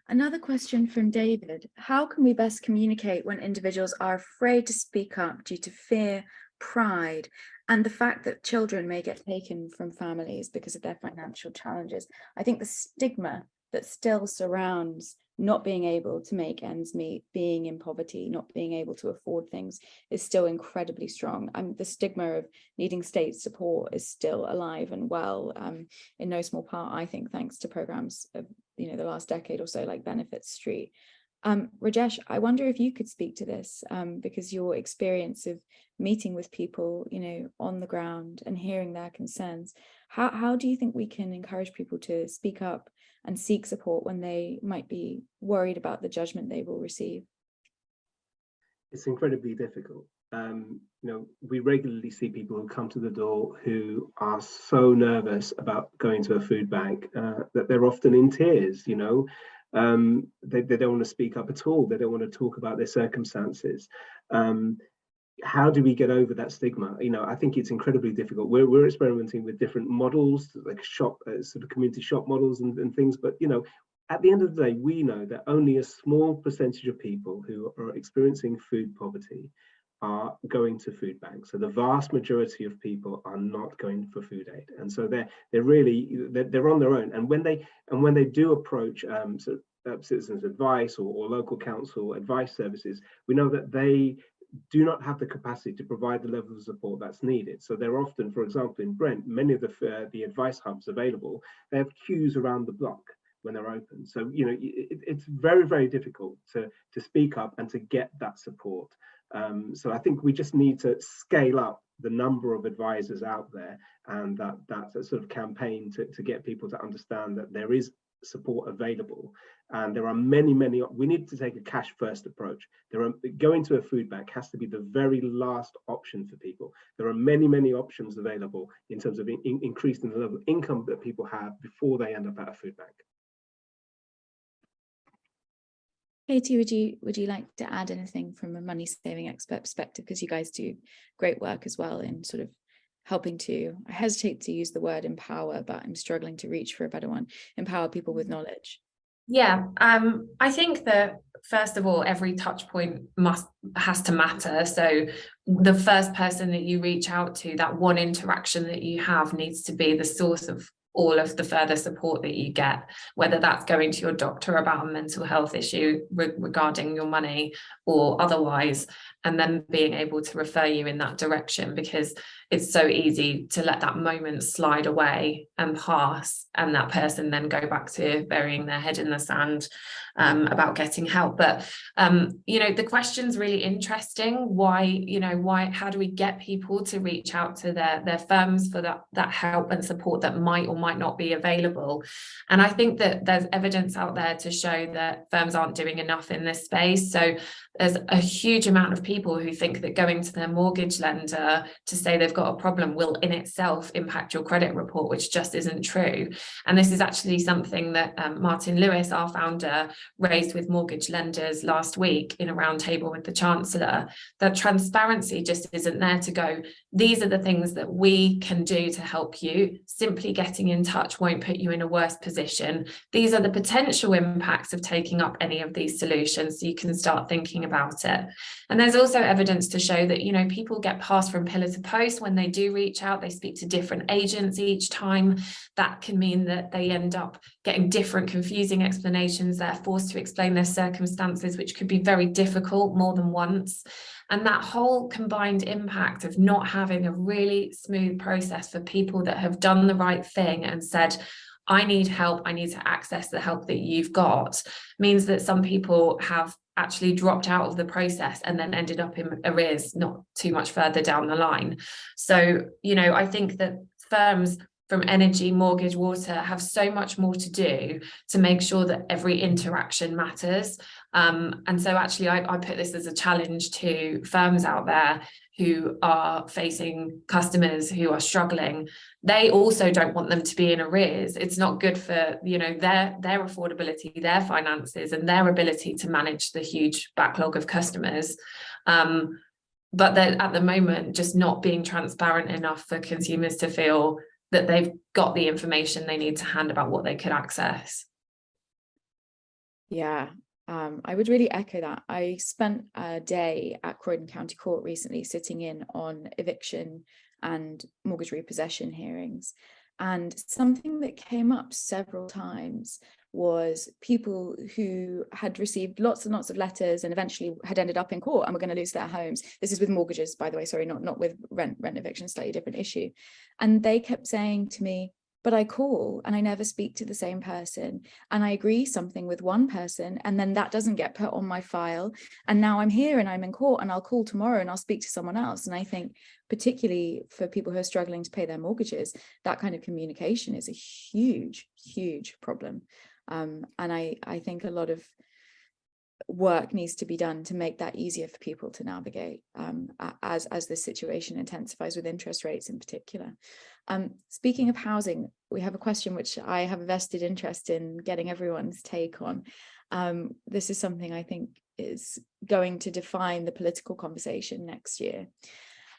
Another question from David: how can we best communicate when individuals are afraid to speak up due to fear, pride, and the fact that children may get taken from families because of their financial challenges? I think the stigma that still surrounds not being able to make ends meet, being in poverty, not being able to afford things is still incredibly strong. The stigma of needing state support is still alive and well, in no small part, I think, thanks to programs of the last decade or so, like Benefit Street. Rajesh, I wonder if you could speak to this, because your experience of meeting with people, on the ground and hearing their concerns, how do you think we can encourage people to speak up and seek support when they might be worried about the judgment they will receive? It's incredibly difficult. We regularly see people who come to the door who are so nervous about going to a food bank that they're often in tears. They don't want to speak up at all. They don't want to talk about their circumstances. How do we get over that stigma? I think it's incredibly difficult. We're experimenting with different models, like sort of community shop models and things. But at the end of the day, we know that only a small percentage of people who are experiencing food poverty are going to food banks. So the vast majority of people are not going for food aid, and so they're on their own. And when they do approach citizens advice or local council advice services, we know that they do not have the capacity to provide the level of support that's needed. So they're often, for example, in Brent, many of the advice hubs available, they have queues around the block when they're open. So it's very, very difficult to speak up and to get that support. So I think we just need to scale up the number of advisors out there, and that's a sort of campaign to get people to understand that there is support available. And there are many, we need to take a cash first approach. Going to a food bank has to be the very last option for people. There are many options available in terms of increasing the level of income that people have before they end up at a food bank. Katie, would you like to add anything from a money saving expert perspective? Because you guys do great work as well in sort of helping to, I hesitate to use the word empower, but I'm struggling to reach for a better one, empower people with knowledge. Yeah, I think that first of all, every touch point has to matter. So the first person that you reach out to, that one interaction that you have, needs to be the source of all of the further support that you get, whether that's going to your doctor about a mental health issue regarding your money or otherwise, and then being able to refer you in that direction, because it's so easy to let that moment slide away and pass, and that person then go back to burying their head in the sand about getting help. But the question's really interesting. Why, how do we get people to reach out to their firms for that help and support that might or might not be available? And I think that there's evidence out there to show that firms aren't doing enough in this space. So there's a huge amount of people who think that going to their mortgage lender to say they've got a problem will in itself impact your credit report, which just isn't true. And this is actually something that Martin Lewis, our founder, raised with mortgage lenders last week in a roundtable with the Chancellor, that transparency just isn't there to go, these are the things that we can do to help you. Simply getting in touch won't put you in a worse position. These are the potential impacts of taking up any of these solutions, so you can start thinking about it. And there's also evidence to show that, people get passed from pillar to post when they do reach out. They speak to different agents each time. That can mean that they end up getting different confusing explanations. They're forced to explain their circumstances, which could be very difficult more than once. And that whole combined impact of not having a really smooth process for people that have done the right thing and said, I need help, I need to access the help that you've got, means that some people have actually dropped out of the process and then ended up in arrears not too much further down the line. So, I think that firms from energy, mortgage, water have so much more to do to make sure that every interaction matters. And so actually I put this as a challenge to firms out there who are facing customers who are struggling. They also don't want them to be in arrears. It's not good for their affordability, their finances, and their ability to manage the huge backlog of customers. But they're at the moment just not being transparent enough for consumers to feel that they've got the information they need to hand about what they could access. Yeah, I would really echo that. I spent a day at Croydon County Court recently sitting in on eviction and mortgage repossession hearings. And something that came up several times was people who had received lots and lots of letters and eventually had ended up in court and were going to lose their homes. This is with mortgages, by the way, sorry, not with rent eviction, slightly different issue. And they kept saying to me, but I call and I never speak to the same person, and I agree something with one person and then that doesn't get put on my file, and now I'm here and I'm in court and I'll call tomorrow and I'll speak to someone else. And I think particularly for people who are struggling to pay their mortgages, that kind of communication is a huge problem. And I think a lot of work needs to be done to make that easier for people to navigate as this situation intensifies with interest rates in particular. Speaking of housing, we have a question which I have a vested interest in getting everyone's take on. This is something I think is going to define the political conversation next year.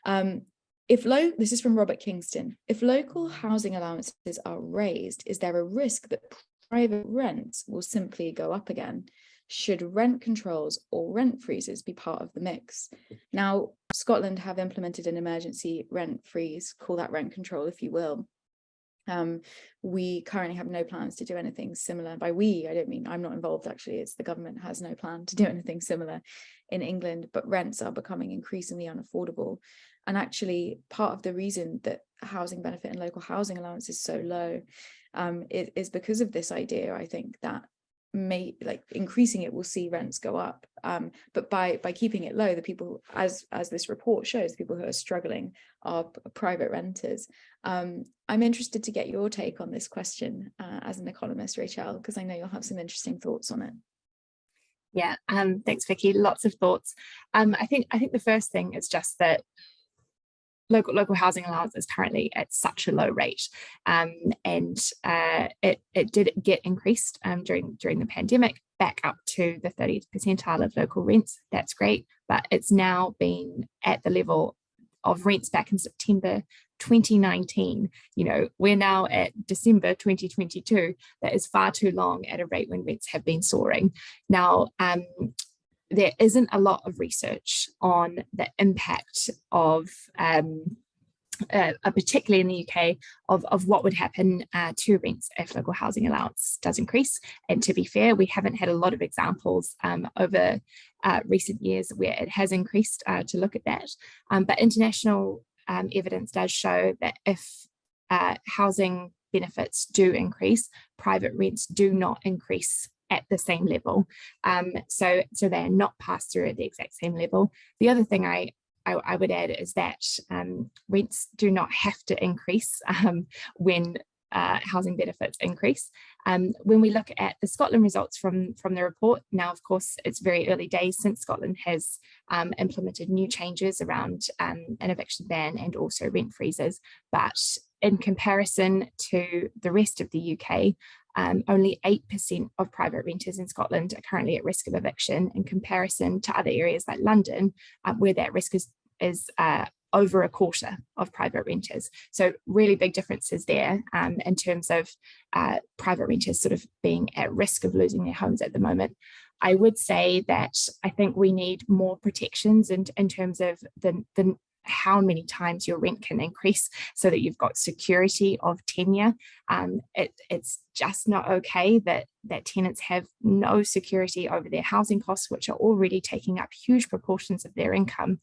This is from Robert Kingston. If local housing allowances are raised, is there a risk that private rents will simply go up again? Should rent controls or rent freezes be part of the mix? Now, Scotland have implemented an emergency rent freeze, call that rent control if you will. We currently have no plans to do anything similar. By we, I don't mean I'm not involved actually, it's the government has no plan to do anything similar in England, but rents are becoming increasingly unaffordable. And actually part of the reason that housing benefit and local housing allowance is so low is because of this idea, I think, that increasing it will see rents go up, but by keeping it low, the people, as this report shows, the people who are struggling are private renters. I'm interested to get your take on this question as an economist, Rachelle, because I know you'll have some interesting thoughts on it. Yeah, thanks, Vicky. Lots of thoughts. I think the first thing is just that local housing allowance is currently at such a low rate, and it did get increased during the pandemic back up to the 30th percentile of local rents. That's great, but it's now been at the level of rents back in September 2019. We're now at December 2022. That is far too long at a rate when rents have been soaring. Now, there isn't a lot of research on the impact of, particularly in the UK, of what would happen to rents if local housing allowance does increase. And to be fair, we haven't had a lot of examples over recent years where it has increased to look at that. But international evidence does show that if housing benefits do increase, private rents do not increase at the same level. So they are not passed through at the exact same level. The other thing I would add is that rents do not have to increase when housing benefits increase. When we look at the Scotland results from the report, now of course it's very early days since Scotland has implemented new changes around an eviction ban and also rent freezes, but in comparison to the rest of the UK, only 8% of private renters in Scotland are currently at risk of eviction, in comparison to other areas like London, where that risk is over a quarter of private renters. So really big differences there in terms of private renters sort of being at risk of losing their homes at the moment. I would say that I think we need more protections in terms of the how many times your rent can increase, so that you've got security of tenure. It's just not okay that tenants have no security over their housing costs, which are already taking up huge proportions of their income.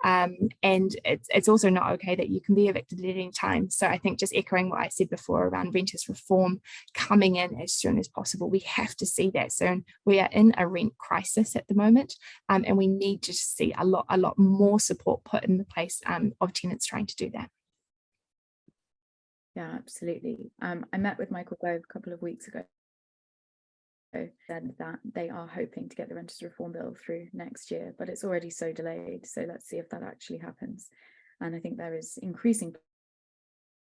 And it's also not okay that you can be evicted at any time. So I think, just echoing what I said before around renters reform coming in as soon as possible, we have to see that soon. We are in a rent crisis at the moment, and we need to see a lot more support put in the place of tenants trying to do that. Yeah, absolutely. I met with Michael Gove a couple of weeks ago, said that they are hoping to get the renters reform bill through next year, but it's already so delayed. So let's see if that actually happens. And I think there is increasing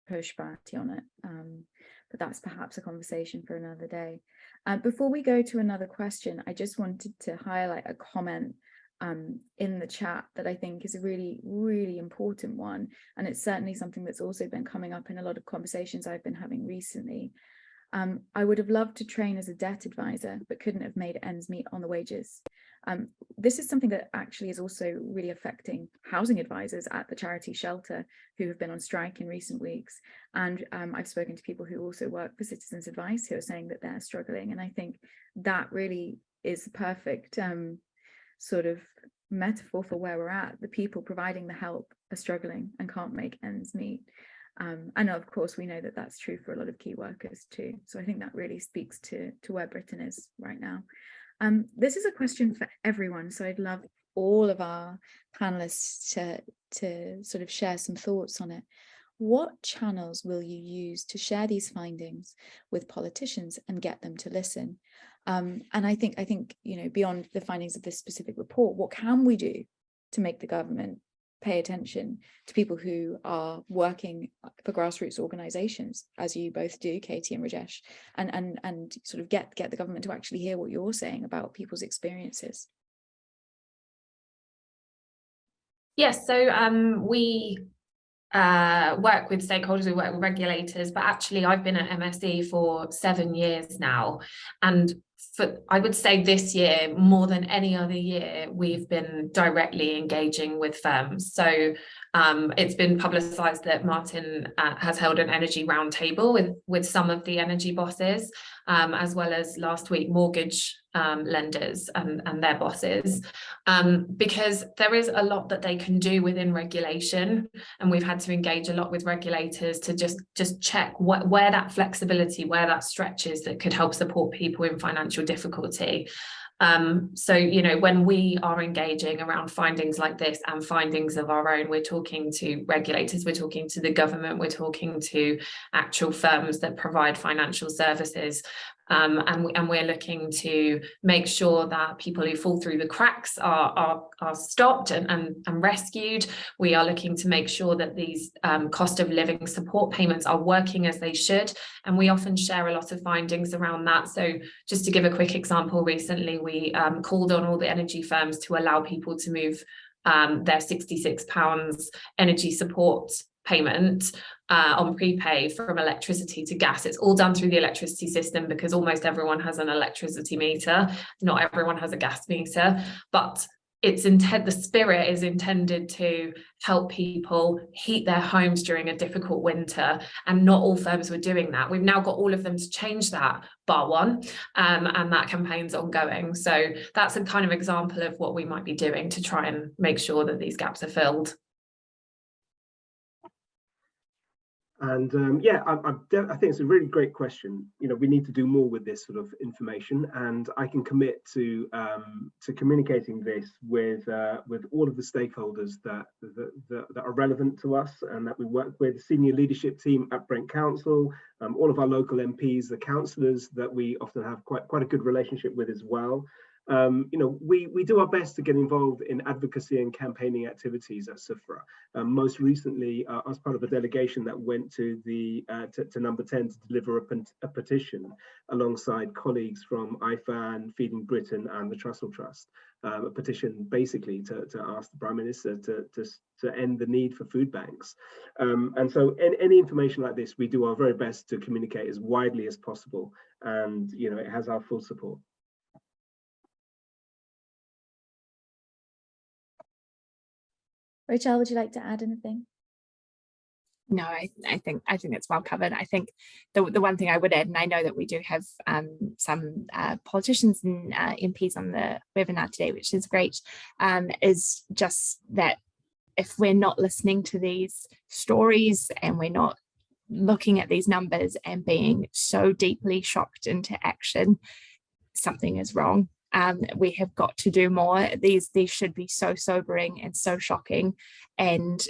pushback on it, but that's perhaps a conversation for another day. Before we go to another question, I just wanted to highlight a comment in the chat that I think is a really, really important one. And it's certainly something that's also been coming up in a lot of conversations I've been having recently. I would have loved to train as a debt advisor, but couldn't have made ends meet on the wages. This is something that actually is also really affecting housing advisors at the charity Shelter, who have been on strike in recent weeks. And I've spoken to people who also work for Citizens Advice, who are saying that they're struggling. And I think that really is the perfect sort of metaphor for where we're at. The people providing the help are struggling and can't make ends meet. And of course, we know that that's true for a lot of key workers too. So I think that really speaks to where Britain is right now. This is a question for everyone. So I'd love all of our panelists to sort of share some thoughts on it. What channels will you use to share these findings with politicians and get them to listen? And I think, beyond the findings of this specific report, what can we do to make the government pay attention to people who are working for grassroots organizations, as you both do, Katie and Rajesh, and sort of get the government to actually hear what you're saying about people's experiences? Yes, so we work with stakeholders, we work with regulators, but actually I've been at MSE for 7 years now, and I would say this year, more than any other year, we've been directly engaging with firms. So it's been publicised that Martin has held an energy roundtable with some of the energy bosses, as well as last week mortgage lenders and their bosses, because there is a lot that they can do within regulation, and we've had to engage a lot with regulators to just check where that flexibility, where that stretches that could help support people in financial difficulty. So, when we are engaging around findings like this and findings of our own, we're talking to regulators, we're talking to the government, we're talking to actual firms that provide financial services. and we're looking to make sure that people who fall through the cracks are stopped and rescued. We are looking to make sure that these cost of living support payments are working as they should, and we often share a lot of findings around that. So just to give a quick example, recently we called on all the energy firms to allow people to move their £66 energy support payment on prepay from electricity to gas. It's all done through the electricity system because almost everyone has an electricity meter. Not everyone has a gas meter, but the spirit is intended to help people heat their homes during a difficult winter, and not all firms were doing that. We've now got all of them to change that, bar one, and that campaign's ongoing. So that's a kind of example of what we might be doing to try and make sure that these gaps are filled. And yeah, I think it's a really great question. You know, we need to do more with this sort of information, and I can commit to communicating this with all of the stakeholders that are relevant to us and that we work with, the senior leadership team at Brent Council, all of our local MPs, the councillors that we often have quite a good relationship with as well. You know, we do our best to get involved in advocacy and campaigning activities at SUFRA. Most recently, as part of a delegation that went to to number 10 to deliver a petition alongside colleagues from IFAN, Feeding Britain, and the Trussell Trust. A petition basically to ask the Prime Minister to end the need for food banks. And so any information like this, we do our very best to communicate as widely as possible, and you know, it has our full support. Rachelle, would you like to add anything? No, I think it's well covered. I think the one thing I would add, and I know that we do have some politicians and MPs on the webinar today, which is great, is just that if we're not listening to these stories and we're not looking at these numbers and being so deeply shocked into action, something is wrong. We have got to do more. These should be so sobering and so shocking, and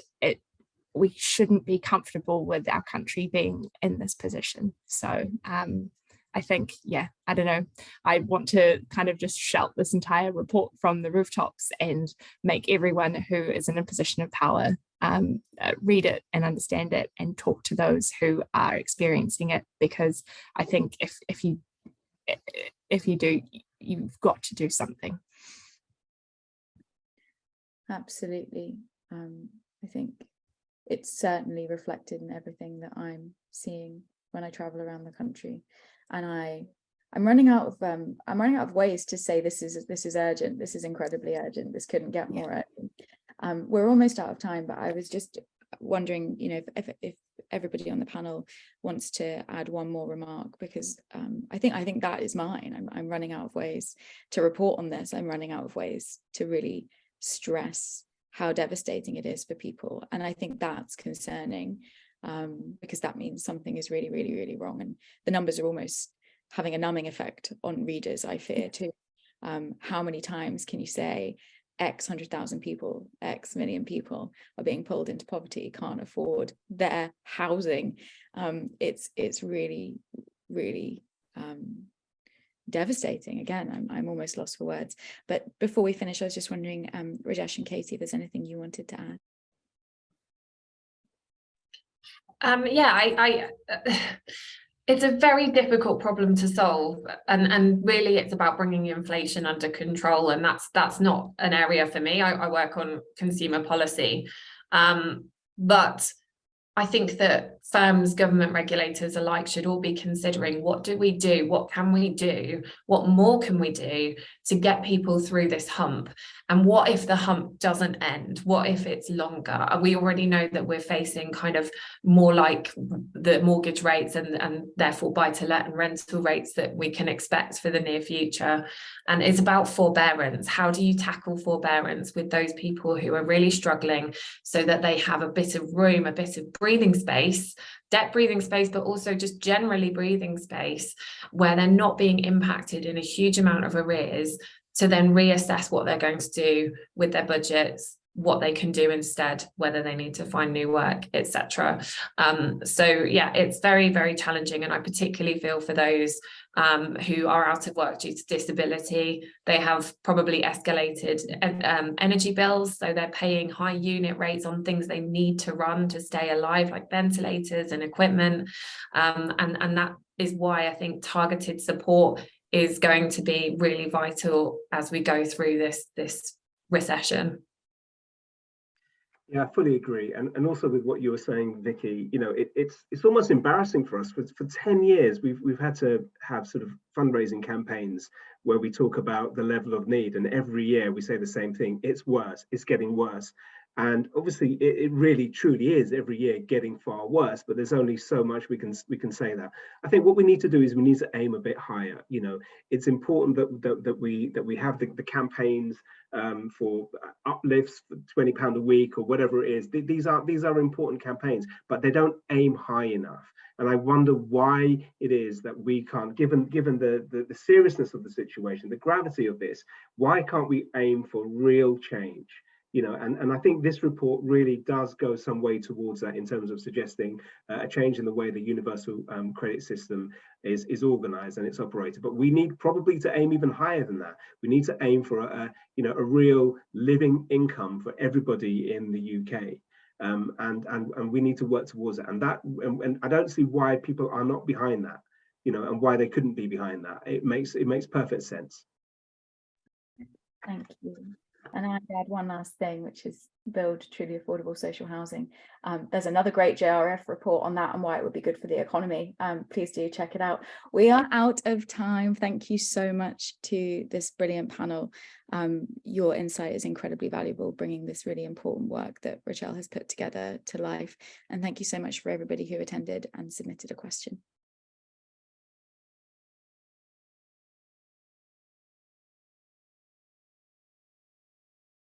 we shouldn't be comfortable with our country being in this position. So I think, yeah, I don't know, I want to kind of just shout this entire report from the rooftops and make everyone who is in a position of power read it and understand it and talk to those who are experiencing it, because I think if you do, you've got to do something. Absolutely. I think it's certainly reflected in everything that I'm seeing when I travel around the country, and I'm running out of ways to say this is urgent, this is incredibly urgent, this couldn't get more urgent. We're almost out of time, but I was just wondering, you know, if everybody on the panel wants to add one more remark, because I think that is mine. I'm running out of ways to report on this. I'm running out of ways to really stress how devastating it is for people, and I think that's concerning, because that means something is really, really, really wrong, and the numbers are almost having a numbing effect on readers, I fear too. How many times can you say X 100,000 people, X million people are being pulled into poverty, can't afford their housing? It's really, really devastating. Again, I'm almost lost for words. But before we finish, I was just wondering, Rajesh and Katie, if there's anything you wanted to add. Yeah, it's a very difficult problem to solve, and really it's about bringing inflation under control, and that's not an area for me. I work on consumer policy, but I think that firms, government regulators alike should all be considering, what do we do? What can we do? What more can we do to get people through this hump? And what if the hump doesn't end? What if it's longer? We already know that we're facing kind of more like the mortgage rates and therefore buy-to-let and rental rates that we can expect for the near future. And it's about forbearance. How do you tackle forbearance with those people who are really struggling, so that they have a bit of room, a bit of breathing space, debt breathing space, but also just generally breathing space, where they're not being impacted in a huge amount of arrears, to then reassess what they're going to do with their budgets, what they can do instead, whether they need to find new work, etc. So yeah, it's very, very challenging, and I particularly feel for those who are out of work due to disability. They have probably escalated energy bills, so they're paying high unit rates on things they need to run to stay alive, like ventilators and equipment, and that is why I think targeted support is going to be really vital as we go through this recession. Yeah, I fully agree. And also with what you were saying, Vicky, you know, it's almost embarrassing for us. For 10 years, we've had to have sort of fundraising campaigns where we talk about the level of need. And every year we say the same thing. It's worse. It's getting worse. And obviously it really truly is every year getting far worse, but there's only so much we can say that. I think what we need to do is we need to aim a bit higher. You know, it's important that we have the campaigns for uplifts for £20 a week or whatever it is. These are important campaigns, but they don't aim high enough. And I wonder why it is that we can't, given the seriousness of the situation, the gravity of this, why can't we aim for real change? You know, and I think this report really does go some way towards that in terms of suggesting a change in the way the universal credit system is organized and it's operated. But we need probably to aim even higher than that. We need to aim for a real living income for everybody in the UK. And we need to work towards it. And I don't see why people are not behind that, you know, and why they couldn't be behind that. It makes perfect sense. Thank you. And I'd add one last thing, which is build truly affordable social housing. There's another great JRF report on that and why it would be good for the economy. Please do check it out. We are out of time. Thank you so much to this brilliant panel. Your insight is incredibly valuable, bringing this really important work that Rachelle has put together to life. And thank you so much for everybody who attended and submitted a question.